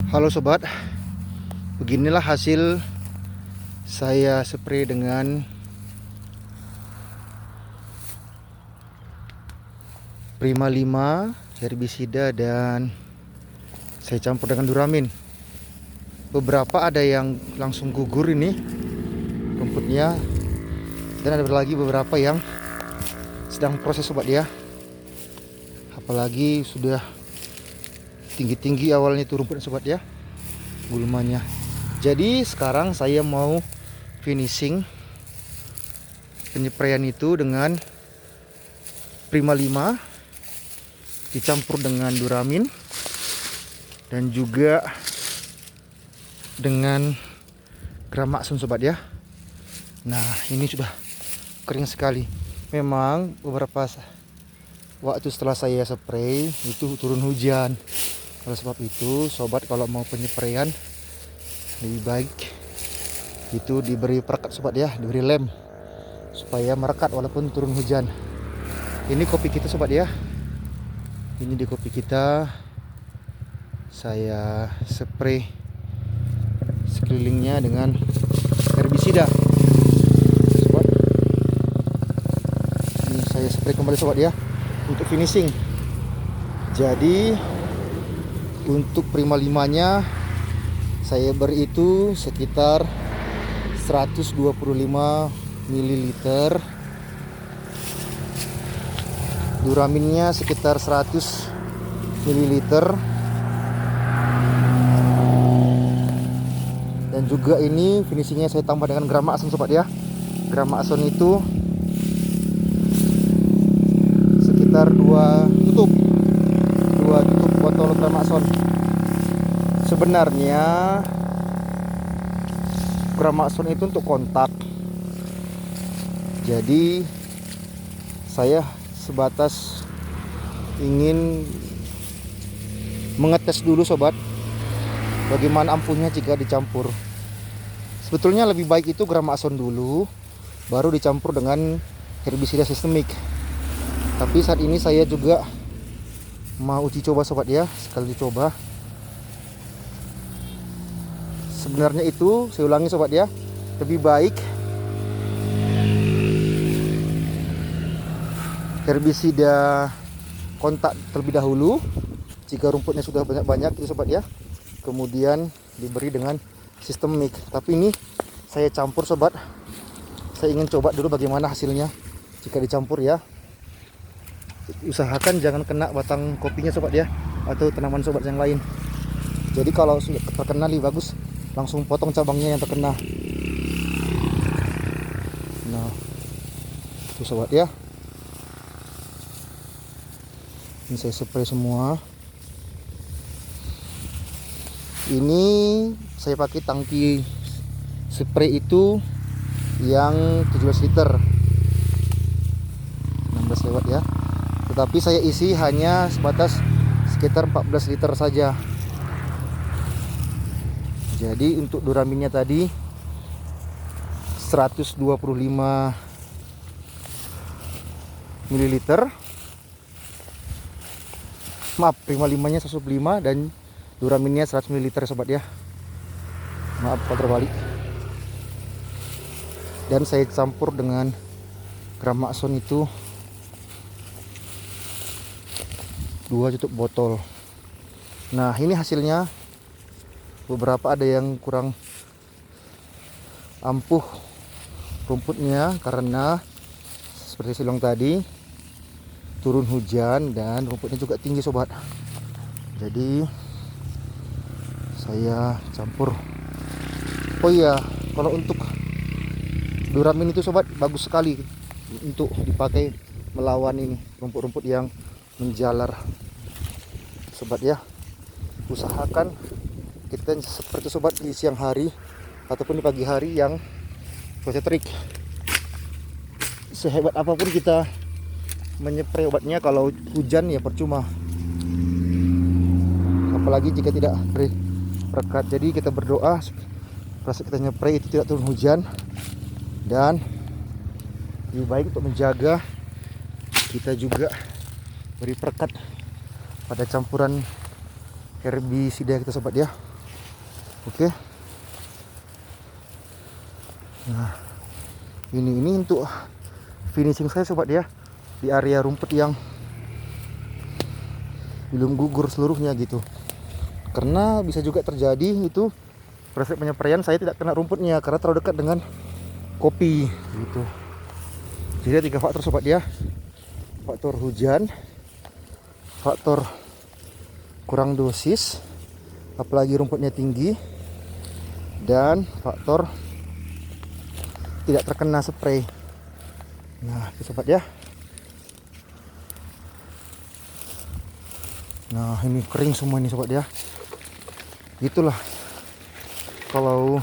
Halo sobat, beginilah hasil saya spray dengan Prima 5 herbisida dan saya campur dengan Duramin. Beberapa ada yang langsung gugur ini rumputnya, dan ada lagi beberapa yang sedang proses sobat ya. Apalagi sudah tinggi-tinggi awalnya itu rumputnya sobat ya, gulmanya. Jadi sekarang saya mau finishing penyepraian itu dengan Prima 5 dicampur dengan Duramin dan juga dengan Gramaxon sobat ya. Nah, ini sudah kering sekali. Memang beberapa waktu setelah saya spray itu turun hujan. Oleh sebab itu sobat, kalau mau penyepraian lebih baik itu diberi perekat sobat ya, diberi lem supaya merekat walaupun turun hujan. Ini kopi kita sobat ya. Ini di kopi kita saya spray sekelilingnya dengan herbisida sobat. Ini saya spray kembali sobat ya untuk finishing. Jadi untuk Prima 5 nya saya beri itu sekitar 125 ml, Duraminnya sekitar 100 ml, dan juga ini finishingnya saya tambah dengan Gramaxon sobat ya. Gramaxon itu sekitar 2 tutup botol Gramaxon. Sebenarnya Gramaxon itu untuk kontak, jadi saya sebatas ingin mengetes dulu sobat bagaimana ampuhnya jika dicampur. Sebetulnya lebih baik itu Gramaxon dulu baru dicampur dengan herbisida sistemik, tapi saat ini saya juga mau uji coba sobat ya, sekali dicoba. Sebenarnya itu saya ulangi sobat ya, lebih baik herbisida kontak terlebih dahulu jika rumputnya sudah banyak-banyak itu sobat ya, kemudian diberi dengan sistemik. Tapi ini saya campur sobat, saya ingin coba dulu bagaimana hasilnya jika dicampur ya. Usahakan jangan kena batang kopinya sobat ya, atau tanaman sobat yang lain. Jadi kalau sudah terkena lebih bagus langsung potong cabangnya yang terkena. Nah itu sobat ya, ini saya spray semua. Ini saya pakai tangki spray itu yang 17 liter 16 lewat ya, tetapi saya isi hanya sebatas sekitar 14 liter saja. Jadi untuk Duraminnya tadi 125 ml, maaf, Prima 5 nya 105 dan Duraminnya 100 ml sobat ya. Maaf kalau terbalik. Dan saya campur dengan Gramaxon itu 2 tutup botol. Nah ini hasilnya. Beberapa ada yang kurang ampuh rumputnya karena seperti saya bilang tadi turun hujan dan rumputnya juga tinggi sobat. Jadi saya campur. Oh iya, kalau untuk Duramin itu sobat bagus sekali untuk dipakai melawan ini rumput-rumput yang menjalar sobat ya. Usahakan kita seperti sobat di siang hari ataupun di pagi hari yang cuaca terik. Sehebat apapun kita menyepray obatnya, kalau hujan ya percuma, apalagi jika tidak beri perekat. Jadi kita berdoa pas kita nyepray itu tidak turun hujan, dan lebih baik untuk menjaga kita juga beri perekat pada campuran herbisida kita sobat ya. Oke. Nah, ini untuk finishing saya sobat ya, di area rumput yang belum gugur seluruhnya gitu. Karena bisa juga terjadi itu proses penyepraian saya tidak kena rumputnya karena terlalu dekat dengan kopi gitu. Jadi ada 3 faktor sobat ya. Faktor hujan, faktor kurang dosis, apalagi rumputnya tinggi, dan faktor tidak terkena spray. Nah, itu sobat ya. Nah, ini kering semua ini sobat ya. Itulah kalau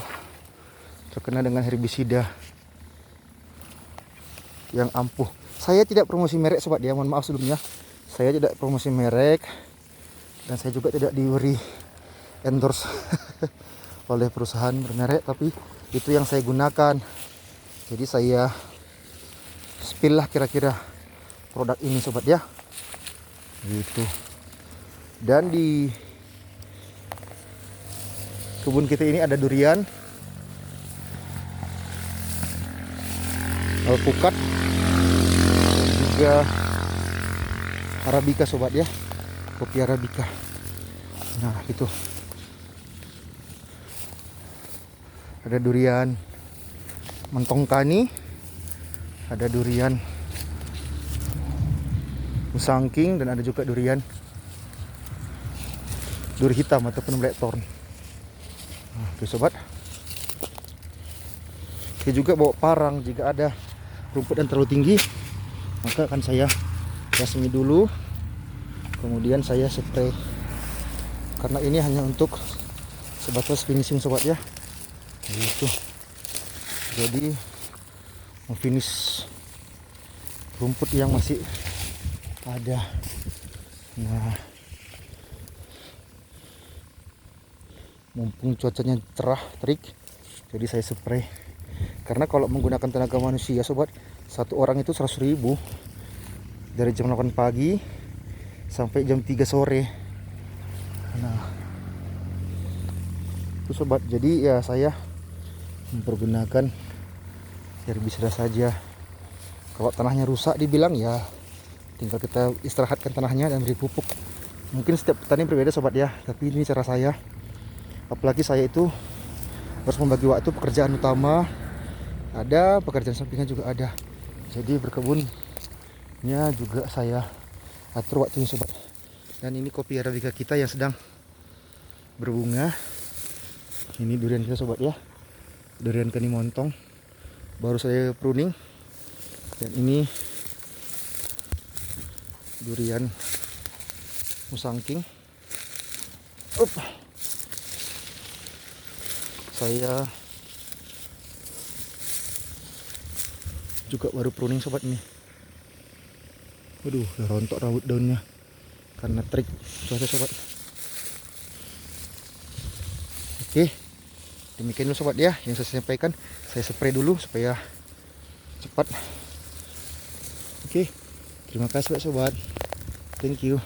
terkena dengan herbisida yang ampuh. Saya tidak promosi merek sobat ya, mohon maaf sebelumnya. Saya tidak promosi merek dan saya juga tidak diberi endorse oleh perusahaan bermerek, tapi itu yang saya gunakan. Jadi saya spill lah kira-kira produk ini sobat ya. Gitu. Dan di kebun kita ini ada durian, alpukat, juga arabica sobat ya, kopi arabica. Nah itu ada durian mentongkani, ada durian musangking, dan ada juga duri hitam ataupun blackthorn. Nah, oke sobat, saya juga bawa parang. Jika ada rumput yang terlalu tinggi, maka akan saya basmi dulu, kemudian saya spray. Karena ini hanya untuk sebatas finishing sobat ya. Gitu. Jadi memfinish rumput yang masih ada. Nah, mumpung cuacanya cerah terik, jadi saya spray. Karena kalau menggunakan tenaga manusia sobat, satu orang itu 100.000 dari jam 8 pagi sampai jam 3 sore. Nah itu sobat, jadi ya saya mempergunakan herbisida saja. Kalau tanahnya rusak dibilang ya tinggal kita istirahatkan tanahnya dan beri pupuk. Mungkin setiap petani berbeda sobat ya, tapi ini cara saya. Apalagi saya itu harus membagi waktu, pekerjaan utama ada, pekerjaan sampingan juga ada. Jadi berkebunnya juga saya atur waktunya sobat. Dan ini kopi arabica kita yang sedang berbunga. Ini durian kita sobat ya, durian kanimontong, baru saya pruning. Dan ini durian musangking. Saya juga baru pruning sobat ini. Waduh, udah rontok daunnya karena terik cuaca sobat. Oke, demikian dulu sobat ya yang saya sampaikan. Saya spray dulu supaya cepat. Oke, terima kasih sobat. Thank you.